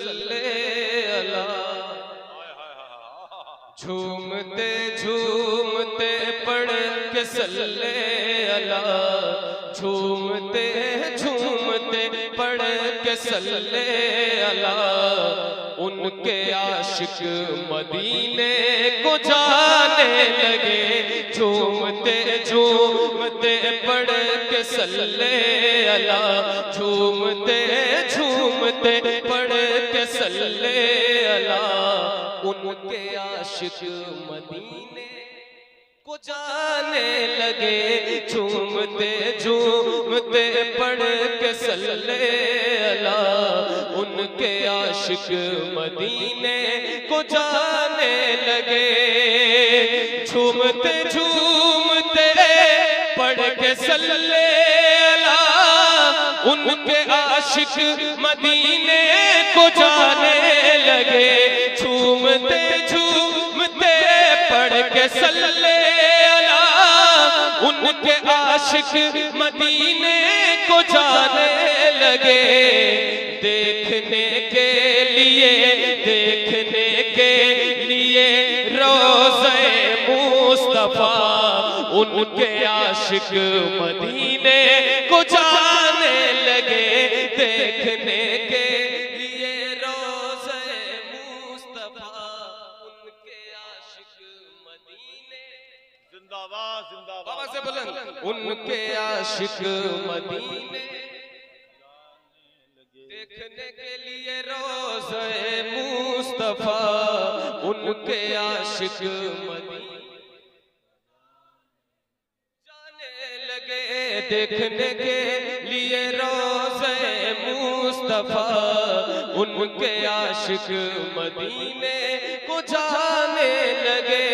अला झूमते झूमते पढ़ के सल्ले अला, झूमते झूमते पढ़ के सल्ले अला। उनके आशिक मदीने को जाने लगे, झूमते झूमते पढ़ के सल्ले अला, झूमते झूमते पढ़ के सल्ले अला। उनके आशिक मदीने को जाने लगे, झूमते झूमते पढ़ के सल्ले अला। उनके आशिक मदीने को जाने लगे, झूमते झूमते पढ़ के सल्ले अला। उनके आशिक मदीने को जाने लगे, झूमते झूमते पढ़ के सल्ले अला। उनके आशिक मदीने को जाने लगे, देखने के लिए रोज़े मुस्तफा। उनके आशिक मदीने को जाने लगे, देखने के लिए रोज़े मुस्तफा। उनके आशिक मदीने जिंदाबाद जिंदाबाद बाबा से बुलंद। उनके आशिक मदीने देखने के लिए रोज़े मुस्तफा। उनके आशिक मदीने देखने के लिए रोज़े मुस्तफा। उनके आशिक मदीने को जाने लगे,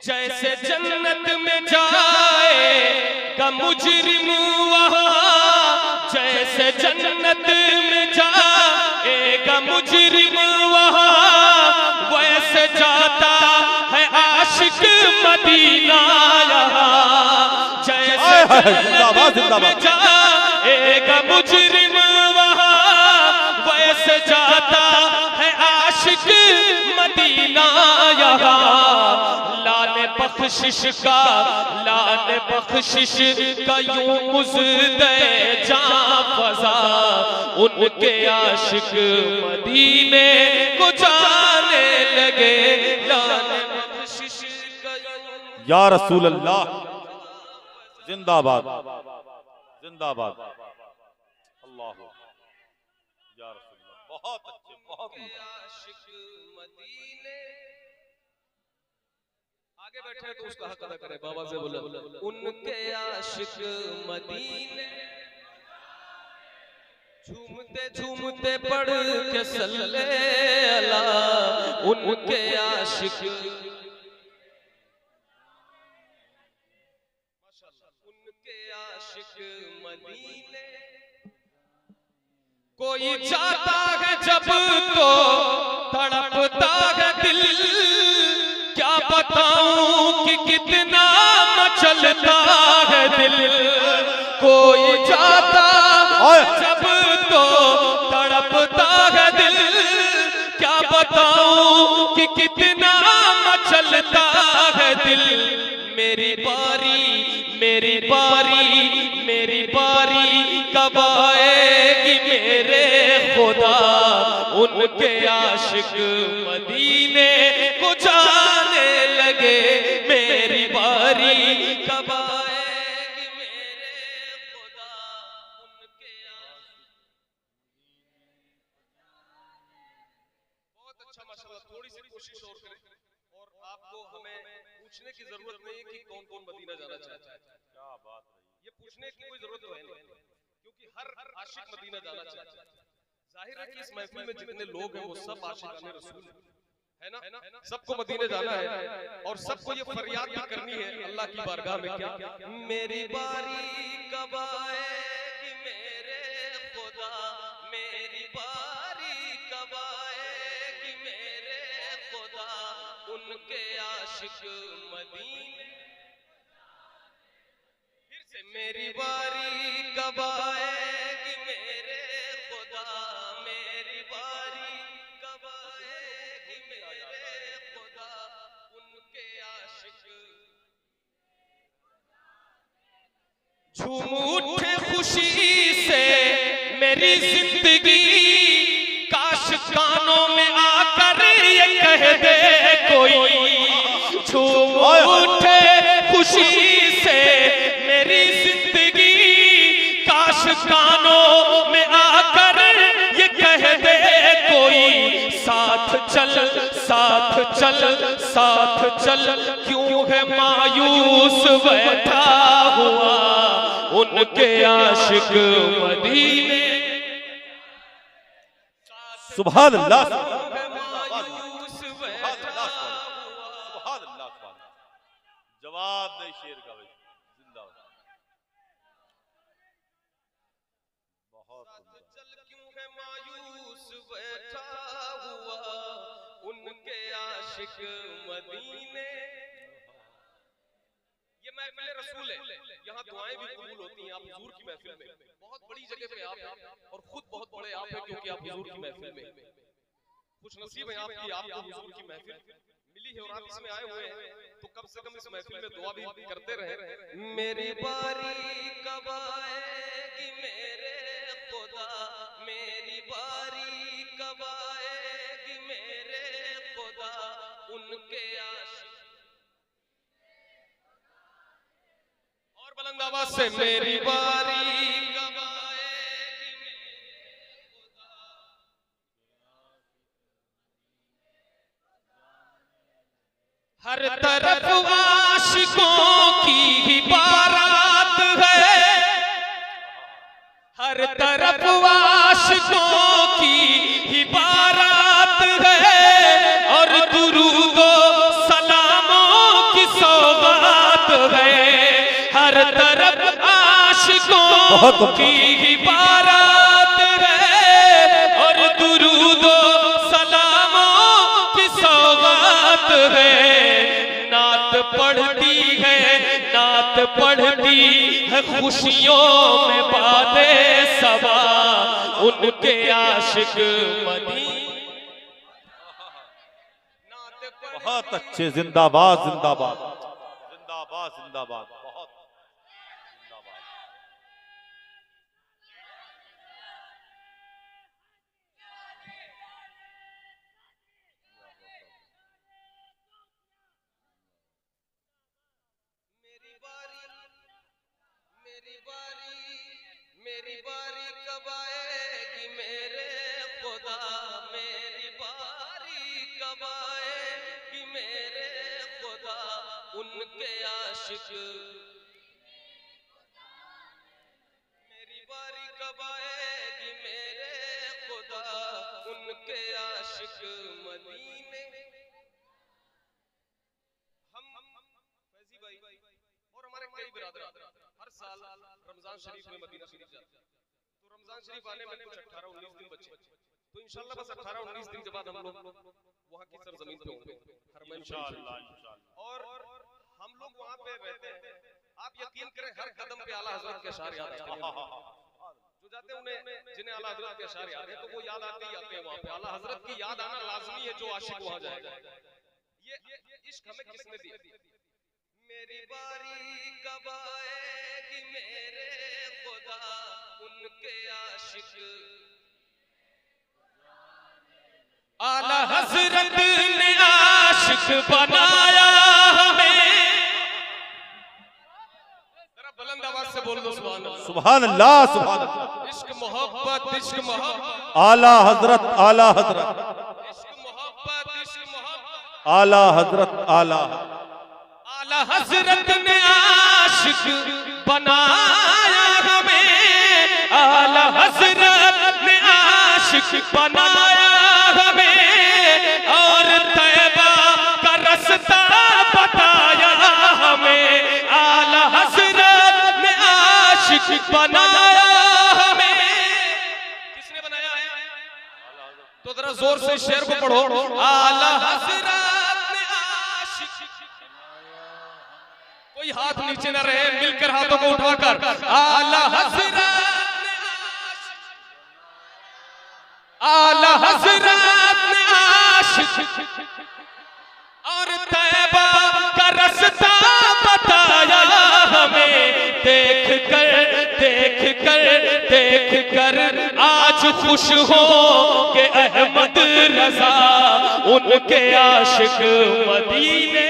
जैसे जन्नत में जाएगा मुजरिम वहाँ, जैसे जन्नत में जाएगा मुजरिम वहाँ, वैसे जाता है आशिक मदीना यहाँ। जैसे जन्नत में जाएगा मुजरिम वहाँ, वैसे जाता है आशिक मदीना यहाँ। लाने बख्शिश का यूं मुज़दे जां फज़ा। उनके आशिक मदीने को जाने लगे, लाने बख्शिश का या रसूल अल्लाह जिंदाबाद जिंदाबाद। अल्लाह या रसूल अल्लाह। बहुत अच्छे, बहुत आशिक मदीने। आगे बैठे तो उसका हक अदा करे। बाबा से बोला उनके आशिक मदीने, झूमते झूमते पढ़ के सल्ले अला। उनके आशिक उनके आशिक मदीने। कोई जाता है जब तो तड़पता है दिल, क्या बताऊं कि कितना मचलता है दिल। कोई जाता जब तो तड़पता है दिल, क्या बताऊं कि कितना मचलता है दिल। मेरी बारी मेरी बारी मेरी बारी कब आएगी मेरे खुदा। उनके आशिक मदीने को जाने लगे, मेरी बारी कब आएगी मेरे खुदा। उनके बहुत अच्छा माशाल्लाह। थोड़ी सी कोशिश और करें, और आपको हमें पूछने की जरूरत नहीं है कि कौन कौन मदीना जाना चाहता है। क्या बात है, ये पूछने की कोई जरूरत तो है नहीं, क्योंकि हर आशिक मदीना जाना चाहता है। जाहिर है कि इस महफिल में जितने लोग हैं वो सब आशिकाने रसूल है ना, सबको मदीने जाना है, और सबको ये फरियाद भी करनी है अल्लाह की बारगाह में, क्या मेरी बारी कब आएगी मेरे खुदा। मेरी बारी कब आएगी मेरे खुदा। उनके आशिक मदीने, फिर से मेरी बारी कब आएगी मेरे खुदा। मेरी बारी कब आएगी मेरे खुदा, उनके आशिक झूम उठे खुशी से मेरी जिंदगी, काश कानों में आकर ये कह दे कोई, झूम उठे खुशी से मेरी जिंदगी, काश कानों में आकर ये कह दे कोई, साथ चल साथ चल साथ चल, क्यों है मायूस बैठा हुआ उनके आशिक मदीने। सुभान अल्लाह, जवाब नहीं शेर का भाई, जिंदाबाद। बहुत चल क्यों है मायूस बैठा हुआ उनके आशिक मदीने। ये महफिल रसूल है, यहाँ दुआएं भी कबूल होती हैं। आप हुजूर की महफिल में, बहुत बड़ी जगह पे आप हैं और खुद बहुत बड़े आप हैं, क्योंकि आप हुजूर की महफिल में कुछ नसीब है आपकी, आपको हुजूर की महफिल मिली है और आप इसमें आए हुए हैं, तो कम से कम इस महफिल में दुआ भी करते रहे। मेरी बारी कब आएगी मेरे खुदा, मेरी बारी कब आएगी मेरे खुदा, उनके आशिक। और बुलंद आवाज से मेरी बारी कब आएगी मेरे खुदा। हर तरफ आशिकों की ही बारात है, हर तरफ आशिकों की ही बारात है, और दुरूदो सलामों की सौगात है, हर तरफ आशिकों की ही बारात है, और दुरूदो सलामों की सौगात है। नात पढ़ती है, नात पढ़ती है खुशियों में बादे सबा, उनके आशिक मदीने। बहुत अच्छे, जिंदाबाद जिंदाबाद जिंदाबाद जिंदाबाद, बहुत जिंदाबाद। मेरी बारी कब आएगी मेरे खुदा, मेरी बारी कब आएगी मेरे खुदा, उनके आशिक। मेरी बारी कब आएगी मेरे खुदा, उनके आशिक मदीने। हम फैजी भाई और हमारे कई बिरादर हर साल रमजान शरीफ में मदीना शरीफ जाते हैं, तो रमजान शरीफ आने में कुछ 18-19 दिन बचे, तो इंशाल्लाह बस 18-19 दिन के बाद हम लोग वहाँ की सरजमीन पे होंगे इंशाल्लाह। और हम लोग वहाँ पे रहते हैं, आप यकीन करें हर कदम पे आला हजरत के अशार याद आते हैं। जो जाते हैं उन्हें, जिन्हें आला हजरत के अशार याद है, तो वो याद आते ही आते हैं वहाँ पे। आला हजरत की याद आना लाजमी है, जो आशिक वहाँ जाएगा। ये इश्क हमें किसने दिया? मेरी बारी कब आएगी मेरे खुदा, उनके आशिक। आला हजरत ने आशिक बनाया हमें। जरा बुलंद आवाज से बोल दो सुभान अल्लाह। सुभान अल्लाह, सुभान अल्लाह। इश्क मोहब्बत, इश्क मोहब्बत, आला हजरत, आला हजरत, इश्क मोहब्बत, इश्क मोहब्बत, आला हजरत, आला आला हजरत ने आशिक बनाया हमें, आला हजरत ने आशिक बनाया हमें, और तैबा का रास्ता बताया हमें। आला हजरत ने आशिक बनाया हमें। किसने बनाया है? तो जरा जोर से शेर को पढ़ो। आला हजरत ने आशिक। कोई हाथ नीचे न रहे, मिलकर हाथों को उठाकर आला हजरत ने आशिक। हजरत ने आशिक और तैबा का रास्ता बताया हमें। देख कर आज खुश हो के अहमद रजा उनके आशिक मदीने।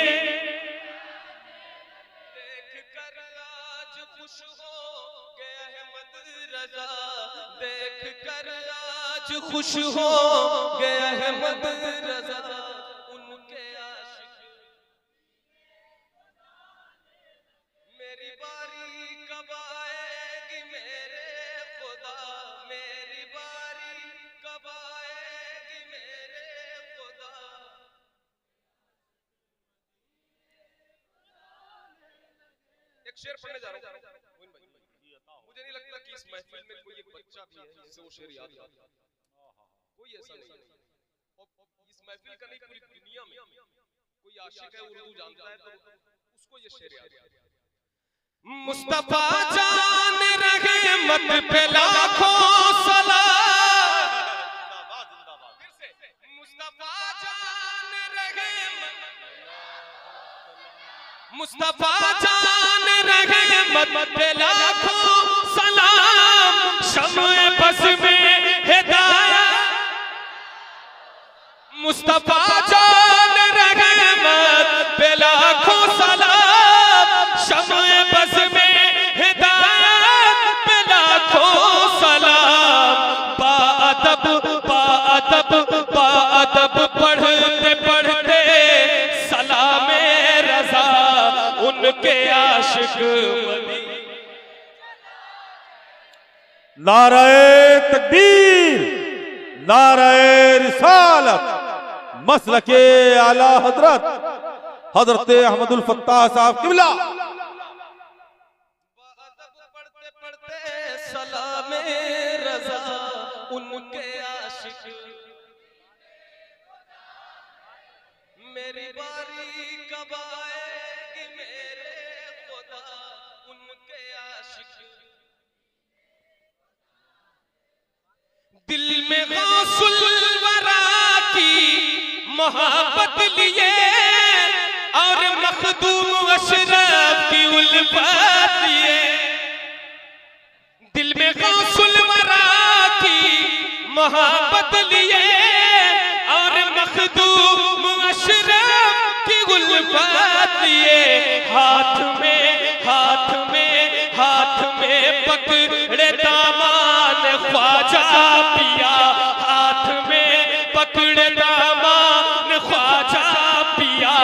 देख कर आज खुश हो के अहमद रजा, देख कर आज खुश हो के अहमद रजा उनके आशिक। मेरी बारी कब आएगी मेरे खुदा, मेरी बारी कब आएगी मेरे खुदा। एक शेर पढ़ने जा रहा हूं। मुझे नहीं लगता कि इस महफिल में कोई एक बच्चा भी है जिसे वो शेर याद है, कोई ऐसा नहीं। और इस महफिल का नहीं, पूरी दुनिया में कोई आशिक है उर्दू जानता है तो उसको ये शेर याद है। मुस्तफा जान रहे मत पे लाखों सलाम। मुस्तफा जान रहे, मुस्तफा जान रहे मत पे लाखों सलाम। शम्ए बस में हिदायत, मुस्तफा जान रहे मत पे लाखों सलाम। शम्ए बस में हिदायत पे लाखों सलाम। बाअदब पढ़ते पढ़ते सलामे रजा उनके आशिक। नाराए तकबीर, नाराए रिसालत, मसलके आला हजरत हजरत अहमदुल फत्ताह साहब किबला। पढ़ते पढ़ते सलामे रजा उनके आशिक। मेरी बारी कब आएगी मेरे खुदा उनके आशिक। दिल में गौसुल वरा की मोहब्बत लिए और मखदूम अशरफ की उल्फत लिए। दिल में गौसुल वरा की मोहब्बत लिए और मखदूम अशरफ की उल्फत लिए। हाथ में पकड़े दामान ख्वाजा पिया, हाथ में पकड़े दामान ख्वाजा पिया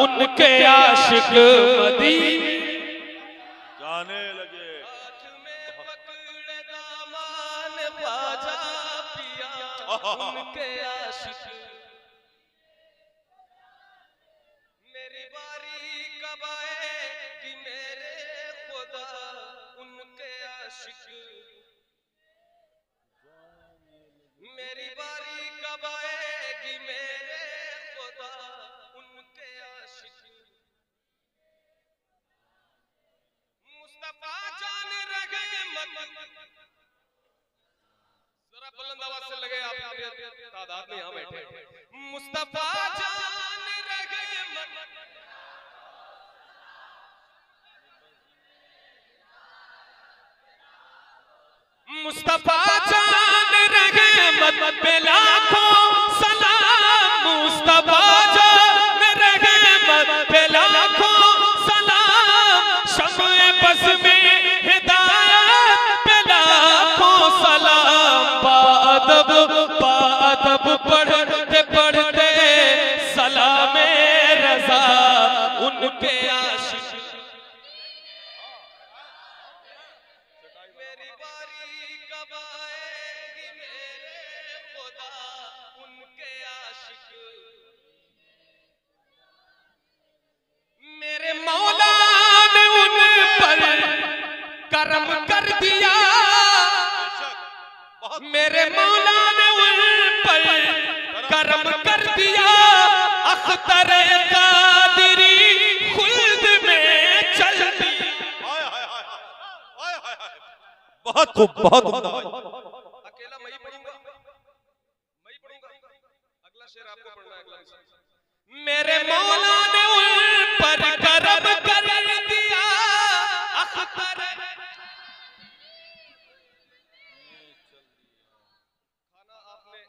उनके आशिक मदीने जाने लगे। हाथ में पकड़े दामान ख्वाजा पिया उनके आशिक। मेरी बारी कब आएगी मेरे खुदा उनके आशिक। मेरी बारी कब आएगी मेरे खुदा उनके आशिक। मुस्तफा जान रहे मत, जरा बुलंद आवाज से लगे आप तादाद में यहां बैठे। मुस्तफा जान रहे मत, मुस्तफा जान रहे मत पे लाखों सलाम। मुस्तफा जान रहे मत पे लाखों सलाम। शम्ए बस में हिदायत पे लाखों सलाम। बाअदब पढ़ते पढ़ते सलामे रजा उनके आशिक। मेरी बारी कब आएगी मेरे खुदा उनके आशिक। मेरे मौला ने उन पर करम कर दिया, मेरे मौला ने उन पर करम कर दिया। अख्तर कादरी खुल्द में चल दी। बहुत खूब, बहुत अकेला मैं ही पढ़ूंगा, मैं शेर आपको पढ़ना है अगला मिसाल। मेरे मौला ने उन पर करम कर दिया अख्तर। खाना आपने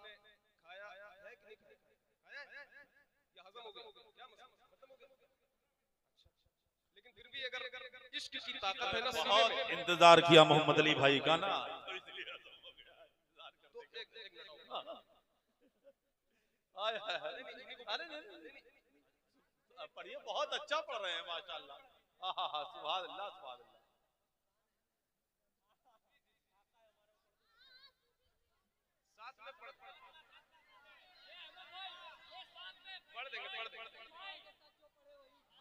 खाया है कि नहीं खाया? खाया है या हजम हो गया? क्या मसला खत्म हो गया? अच्छा, लेकिन फिर भी अगर इश्क की ताकत है ना सीने बहुत में, इंतजार किया मोहम्मद अली भाई का ना, तो एक मिनट हाय हाय हाय। अरे नहीं पढ़िए, बहुत अच्छा पढ़ रहे हैं माशाल्लाह। हाँ हाँ, सुभान अल्लाह सुभान अल्लाह। साथ में पढ़ देंगे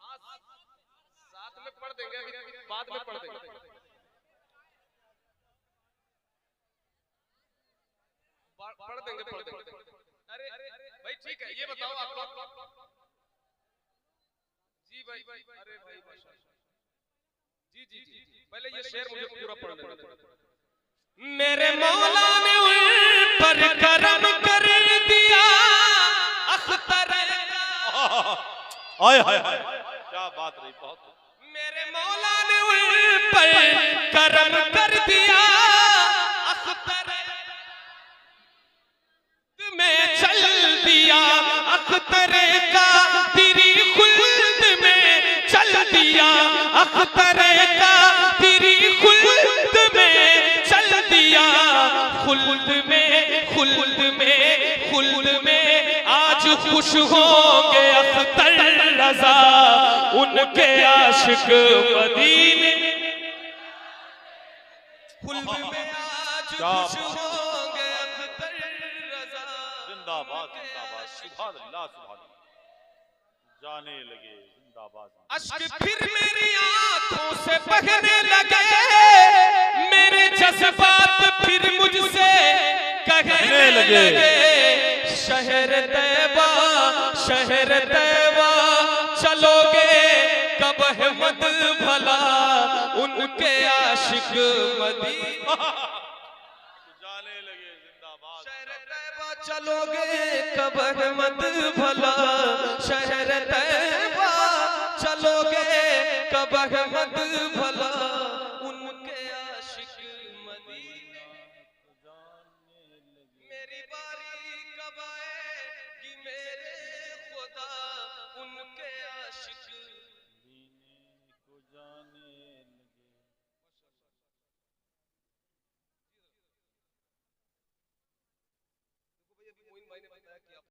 हाँ, साथ में पढ़ देंगे, अभी बाद में पढ़ देंगे। पढ़ देंगे। अरे भाई ठीक है, ये बताओ आप लोग। जी भाई, अरे भाई जी, पहले ये शेर मुझे पूरा पढ़ लेने दो। मेरे मौला ने उन पर करम कर दिया अख्तर। हाय हाय हाय, क्या बात रही, बहुत। मेरे मौला ने उन पर करम कर दिया अख्तर। में चल दिया अख्तर का तेरी खुल्द में चल दिया अख्तर का तेरी खुल्द में चल दिया। खुल्द में आज खुश होंगे अख्तर रज़ा उनके आशिक मदीने। खुल्द में आज खुश होंगे अख्तर रज़ा। जिंदाबाद जिंदाबाद, सुभान अल्लाह सुभान अल्लाह। जाने लगे जिंदाबाद। अश्क फिर मेरी आंखों से बहने लगे, मेरे जज्बात फिर मुझसे कहने लगे। शहर तैबा चलोगे कब अहमद भला उनके आशिक मदीना। जाने लगे जिंदाबाद। शहर तैबा चलोगे कब अहमद भला, शहर तैबा चलोगे कब अहमद भला उनके आशिक मदीना। मेरी बारी कब आएगी मेरे खुदा उनके आशिक को जाने लगे। देखो भाई, अभी मोइन भाई ने बताया कि आप